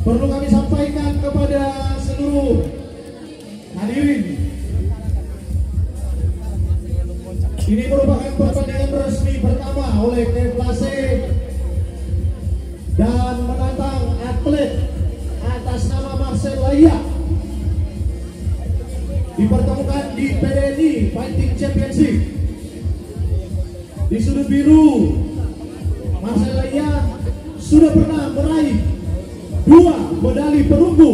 perlu kami sampaikan kepada seluruh hadirin, ini merupakan pertandingan resmi pertama oleh Keflase dan menantang atlet atas nama Marcel Laya dipertemukan di PDNI Fighting Championship. Di sudut biru, Marcel Laya sudah pernah meraih 2 medali perunggu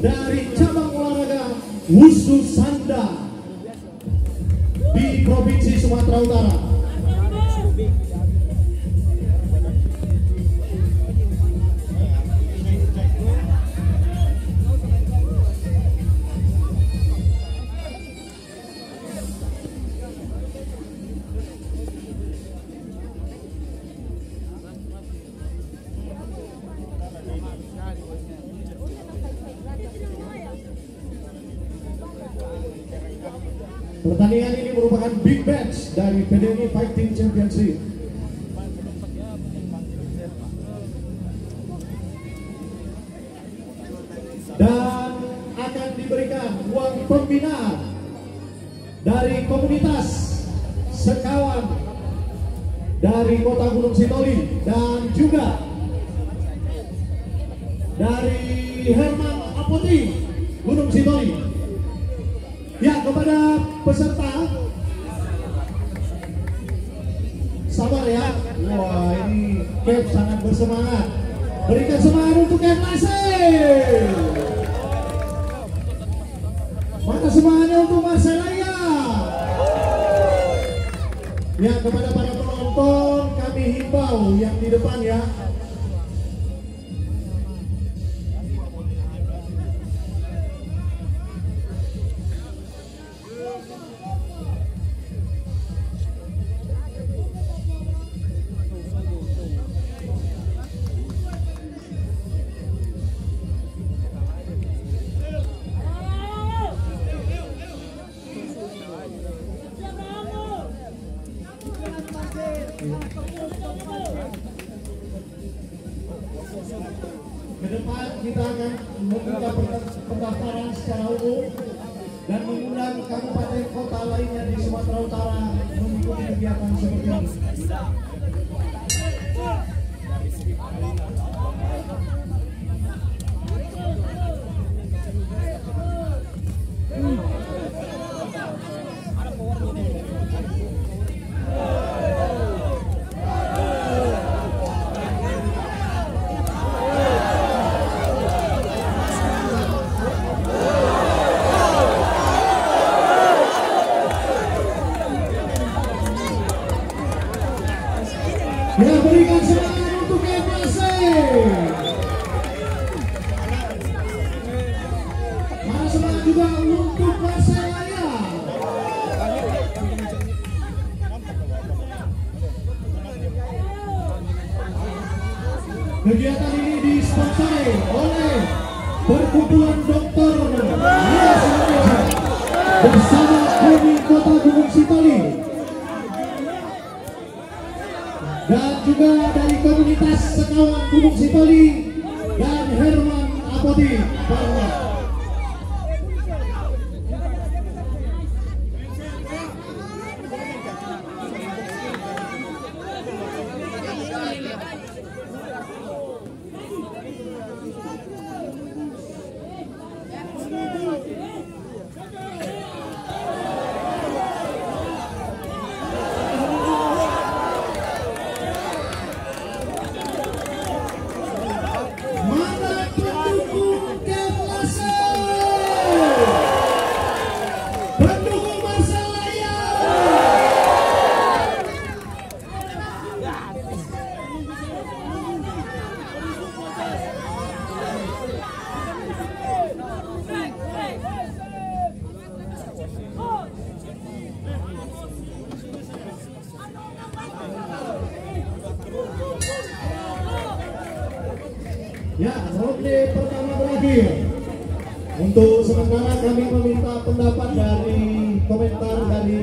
dari cabang olahraga Wushu Sanda di Provinsi Sumatera Utara. Pertandingan ini merupakan big match dari PDNI Fighting Championship. Dan akan diberikan uang pembinaan dari komunitas sekawan dari Kota Gunung Sitoli dan juga dari Herman Apoti Gunung Sitoli. Ya, kepada peserta sabar ya. Wah, ini Kev sangat bersemangat. Berikan semangat untuk Keflase. Mana semangatnya untuk Marcel Laya? Ya, kepada para penonton kami himbau yang di depan ya. Ke depan kita akan membuka pendaftaran secara umum dan mengundang kabupaten kota lainnya di Sumatera Utara mengikuti kegiatan seperti ini. Ya, berikan semangat untuk Keflase. Mana semangat juga untuk Marcel Laya. Kegiatan ini disponsori oleh Perkumpulan Dokter Indonesia bersama KONI Kota Gunung Sitoli dan juga dari komunitas sekawan Gunung Sitoli dan Herman Apoti Parwa. Ya, ronde pertama berakhir. Untuk sementara kami meminta pendapat dari komentar dari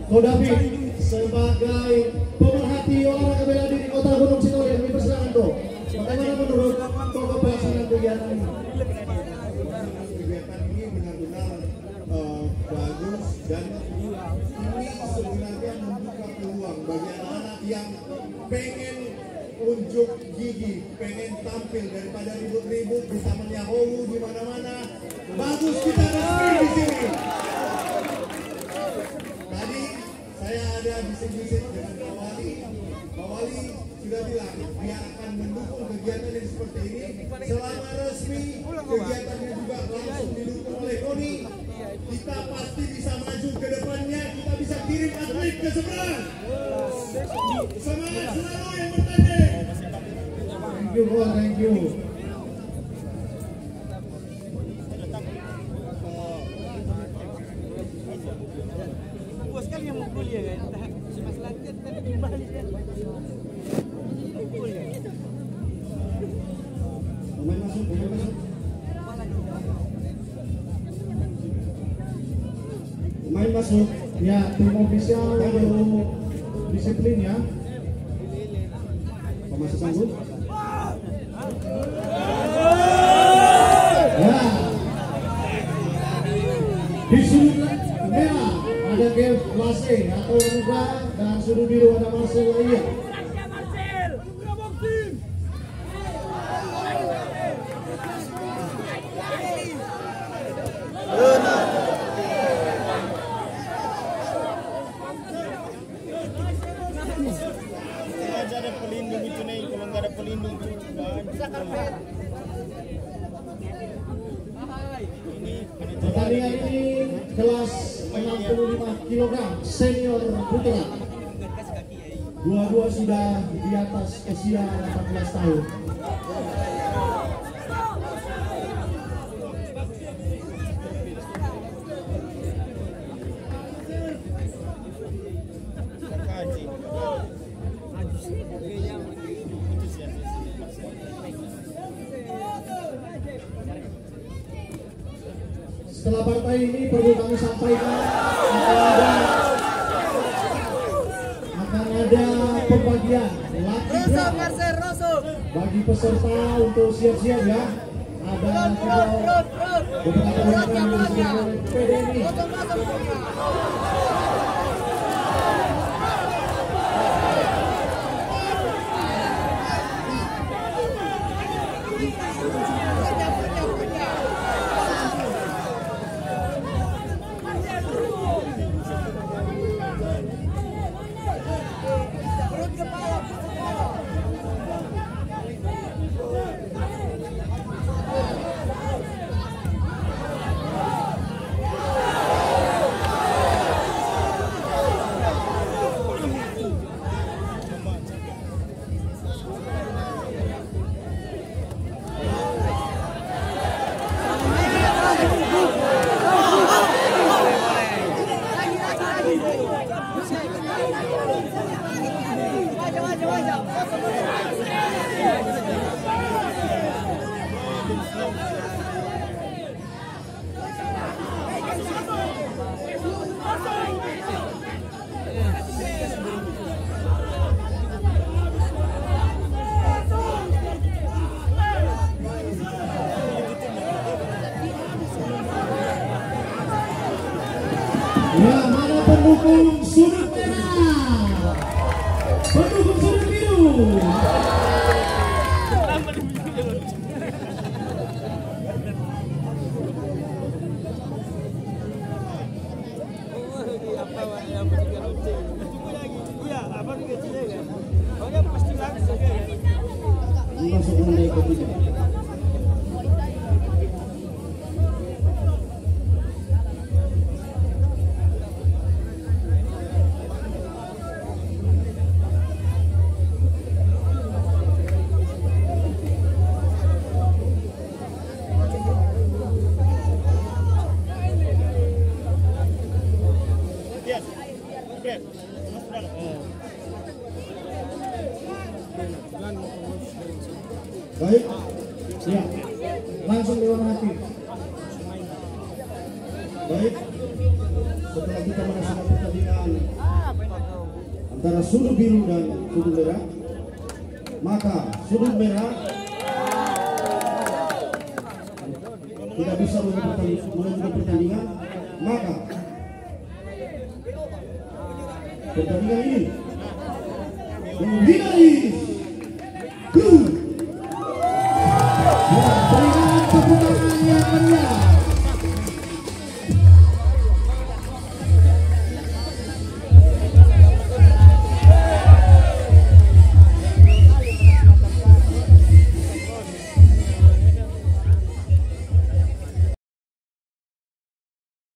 Kodavid sebagai pemerhati olahraga bela diri Kota Gunung Sitoli. Kami persilakan, Bro. Bagaimana menurut pelaksanaan kegiatan ini. Kegiatan ini benar-benar bagus dan ini sebenarnya membuka peluang bagi anak-anak yang pengen unjuk gigi, pengen tampil daripada ribut-ribut bisa menyahowu di mana-mana. Bagus kita resmi di sini. Tadi saya ada bisik-bisik dengan Pak Wali. Pak Wali sudah bilang dia akan mendukung kegiatan yang seperti ini. Selama resmi kegiatannya juga langsung didukung oleh KONI. Kita pasti bisa maju ke depannya. Kita bisa kirim atlet ke seberang. Semangat selalu yang bertanding. Thank you, bro. Thank you. Bos kan yang mukul ya kan? Mas Lanjut tadi gimana dia? Mukul ya? Pemain masuk, pemain masuk. Pemain masuk. Ya, tim ofisial baru disiplin ya. Masih sanggup? Ya. Di sudut merah ada Kev Lase atau Muga dan sudut biru ada Marcel Laya. Ada pelindung itu nih, kalau nggak ada pelindung bisa karpet. Pertandingan ini kelas 65 kg senior putra. Dua-dua sudah di atas usia 18 tahun. Setelah partai ini perlu kami sampaikan akan ada pembagian laki bagi peserta untuk siap-siap ya. Ada beberapa orang yang disediakan PDMI. Ya, mana pendukung sudut merah? Pendukung sudut biru. Masuk menit ketiga. Baik, ya, langsung Dewan Hakim. Baik, setelah kita melaksanakan pertandingan antara sudut biru dan sudut merah, maka sudut merah tidak bisa melanjutkan pertandingan, maka pertandingan ini menghindari